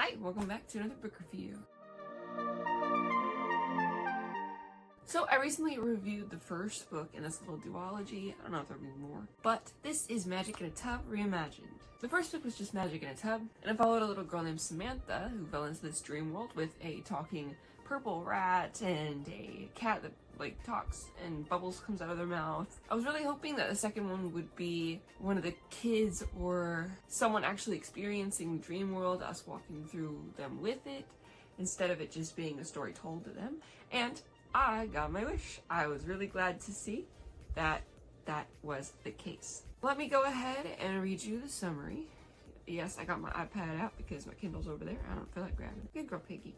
Hi, welcome back to another book review. So I recently reviewed the first book in this little duology. I don't know if there'll be more, but this is Magic in a Tub Reimagined. The first book was just Magic in a Tub, and it followed a little girl named Samantha who fell into this dream world with a talking purple rat and a cat that talks and bubbles comes out of their mouth. I was really hoping that the second one would be one of the kids or someone actually experiencing the dream world, us walking through them with it, instead of it just being a story told to them. And I got my wish. I was really glad to see that that was the case. Let me go ahead and read you the summary. Yes, I got my iPad out because my Kindle's over there. I don't feel like grabbing it. Good girl, Piggy.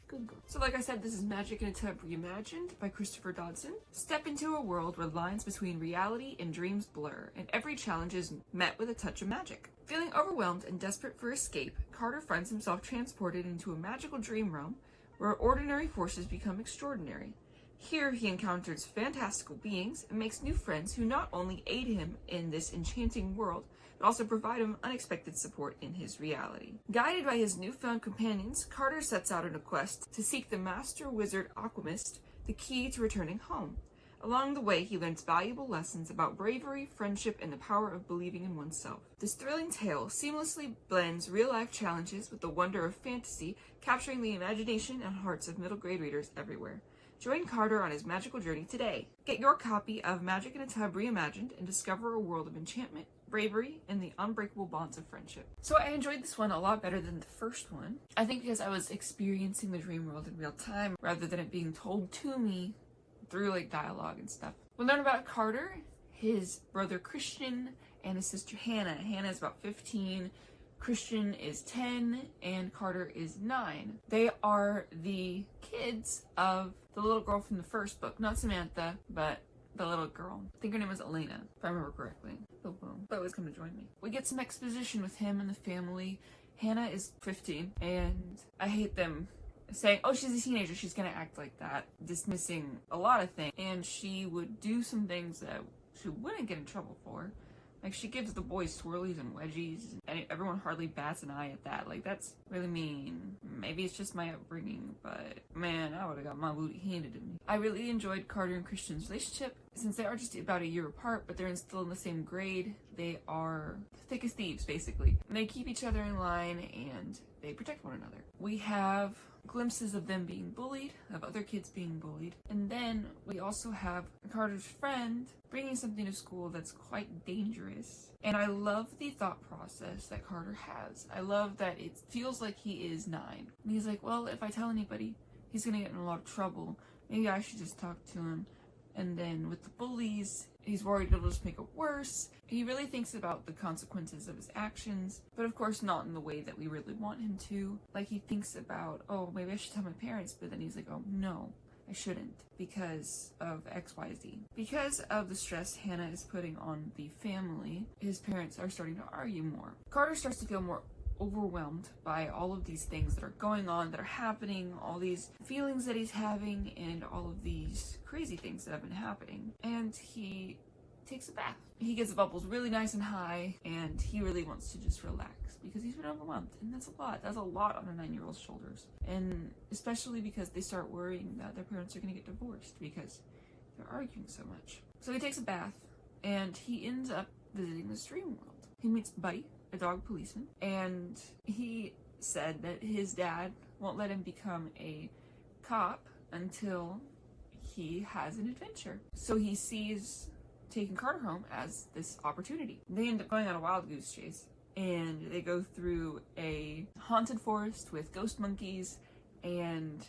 Good girl. So like I said, this is Magic in a Tub Reimagined by Christopher Dodson. Step into a world where lines between reality and dreams blur, and every challenge is met with a touch of magic. Feeling overwhelmed and desperate for escape, Carter finds himself transported into a magical dream realm where ordinary forces become extraordinary. Here he encounters fantastical beings and makes new friends who not only aid him in this enchanting world, but also provide him unexpected support in his reality. Guided by his newfound companions, Carter sets out on a quest to seek the Master Wizard Aquamist, the key to returning home. Along the way, he learns valuable lessons about bravery, friendship, and the power of believing in oneself. This thrilling tale seamlessly blends real-life challenges with the wonder of fantasy, capturing the imagination and hearts of middle-grade readers everywhere. Join Carter on his magical journey today. Get your copy of Magic in a Tub Reimagined and discover a world of enchantment, bravery, and the unbreakable bonds of friendship. So I enjoyed this one a lot better than the first one. I think because I was experiencing the dream world in real time rather than it being told to me through dialogue and stuff. We'll learn about Carter, his brother Christian, and his sister Hannah. Hannah is about 15, Christian is 10, and Carter is 9. They are the kids of the little girl from the first book. Not Samantha, but the little girl. I think her name was Elena, if I remember correctly. Oh, well, but always come to join me. We get some exposition with him and the family. Hannah is 15, and I hate them saying, oh, she's a teenager, she's gonna act like that, dismissing a lot of things. And she would do some things that she wouldn't get in trouble for. She gives the boys swirlies and wedgies, and everyone hardly bats an eye at that. That's really mean. Maybe it's just my upbringing, but man, I would've got my booty handed to me. I really enjoyed Carter and Christian's relationship. Since they are just about a year apart, but they're still in the same grade, they are thick as thieves, basically. And they keep each other in line, and they protect one another. We have glimpses of them being bullied, of other kids being bullied, and then we also have Carter's friend bringing something to school that's quite dangerous. And I love the thought process that Carter has. I love that it feels like he is 9. And he's like, well, if I tell anybody, he's gonna get in a lot of trouble. Maybe I should just talk to him. And then with the bullies, he's worried it'll just make it worse. He really thinks about the consequences of his actions, but of course not in the way that we really want him to. He thinks about, oh, maybe I should tell my parents, but then he's like, oh, no, I shouldn't, because of XYZ. Because of the stress Hannah is putting on the family, his parents are starting to argue more. Carter starts to feel more overwhelmed by all of these things that are going on, that are happening, all these feelings that he's having, and all of these crazy things that have been happening. And he takes a bath. He gets the bubbles really nice and high, and he really wants to just relax because he's been overwhelmed, and that's a lot. That's a lot on a 9-year-old's shoulders. And especially because they start worrying that their parents are going to get divorced because they're arguing so much. So he takes a bath, and he ends up visiting the dream world. He meets Buddy, a dog policeman, and he said that his dad won't let him become a cop until he has an adventure. So he sees taking Carter home as this opportunity. They end up going on a wild goose chase, and they go through a haunted forest with ghost monkeys and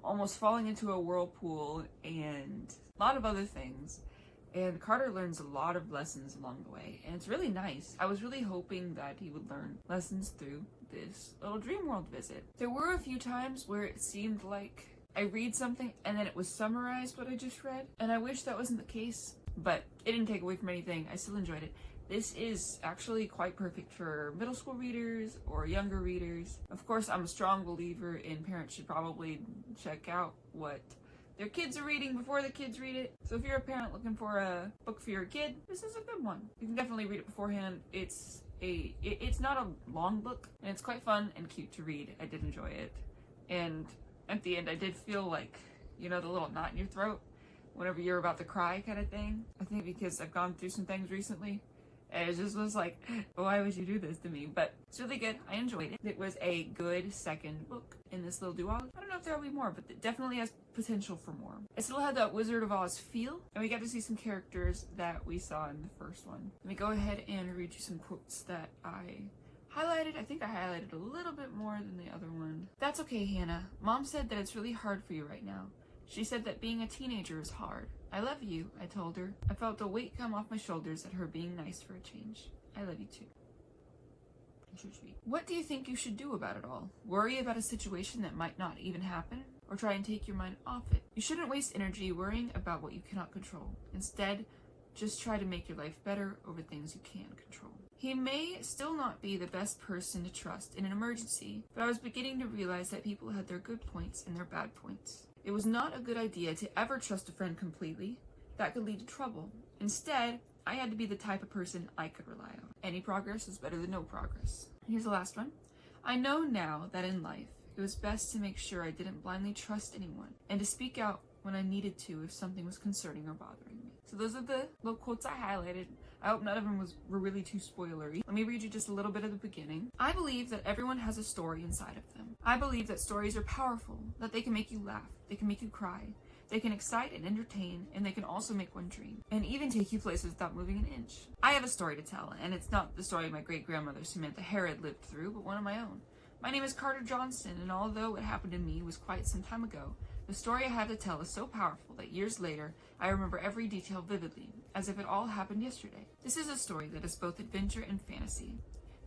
almost falling into a whirlpool and a lot of other things. And Carter learns a lot of lessons along the way, and it's really nice. I was really hoping that he would learn lessons through this little dream world visit. There were a few times where it seemed like I read something and then it was summarized what I just read, and I wish that wasn't the case, but it didn't take away from anything. I still enjoyed it. This is actually quite perfect for middle school readers or younger readers. Of course, I'm a strong believer in parents should probably check out what their kids are reading before the kids read it. So if you're a parent looking for a book for your kid, this is a good one. You can definitely read it beforehand. It's it's not a long book, and it's quite fun and cute to read. I did enjoy it. And at the end, I did feel like, you know, the little knot in your throat whenever you're about to cry kind of thing. I think because I've gone through some things recently, and it just was like, why would you do this to me? But it's really good. I enjoyed it. It was a good second book in this little duology. I don't know if there'll be more, but it definitely has potential for more. It still had that Wizard of Oz feel, and we got to see some characters that we saw in the first one. Let me go ahead and read you some quotes that I highlighted. I think I highlighted a little bit more than the other one. That's okay, Hannah. Mom said that it's really hard for you right now. She said that being a teenager is hard. I love you, I told her. I felt a weight come off my shoulders at her being nice for a change. I love you too. What do you think you should do about it all? Worry about a situation that might not even happen? Or try and take your mind off it? You shouldn't waste energy worrying about what you cannot control. Instead, just try to make your life better over things you can control. He may still not be the best person to trust in an emergency, but I was beginning to realize that people had their good points and their bad points. It was not a good idea to ever trust a friend completely. That could lead to trouble. Instead, I had to be the type of person I could rely on. Any progress is better than no progress. Here's the last one. I know now that in life, it was best to make sure I didn't blindly trust anyone and to speak out when I needed to if something was concerning or bothering me. So those are the little quotes I highlighted. I hope none of them were really too spoilery. Let me read you just a little bit of the beginning. I believe that everyone has a story inside of them. I believe that stories are powerful, that they can make you laugh, they can make you cry, they can excite and entertain, and they can also make one dream, and even take you places without moving an inch. I have a story to tell, and it's not the story my great-grandmother Samantha Herod lived through, but one of my own. My name is Carter Johnston, and although what happened to me was quite some time ago, the story I have to tell is so powerful that years later, I remember every detail vividly, as if it all happened yesterday. This is a story that is both adventure and fantasy.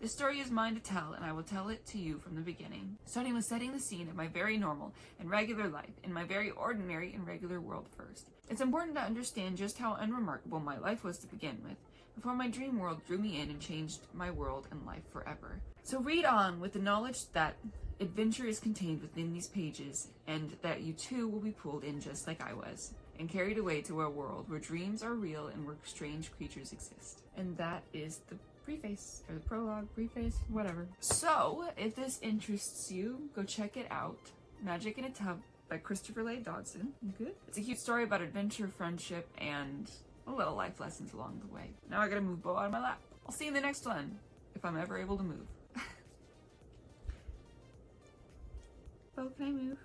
This story is mine to tell, and I will tell it to you from the beginning, starting with setting the scene of my very normal and regular life in my very ordinary and regular world first. It's important to understand just how unremarkable my life was to begin with, before my dream world drew me in and changed my world and life forever. So read on with the knowledge that adventure is contained within these pages, and that you too will be pulled in just like I was, and carried away to a world where dreams are real and where strange creatures exist. And that is the preface, or the prologue, preface, whatever. So, if this interests you, go check it out. Magic in a Tub by Christopher Leigh Dodson. Good. It's a cute story about adventure, friendship, and a little life lessons along the way. Now I gotta move Bo out of my lap. I'll see you in the next one, if I'm ever able to move. Bo, can I move?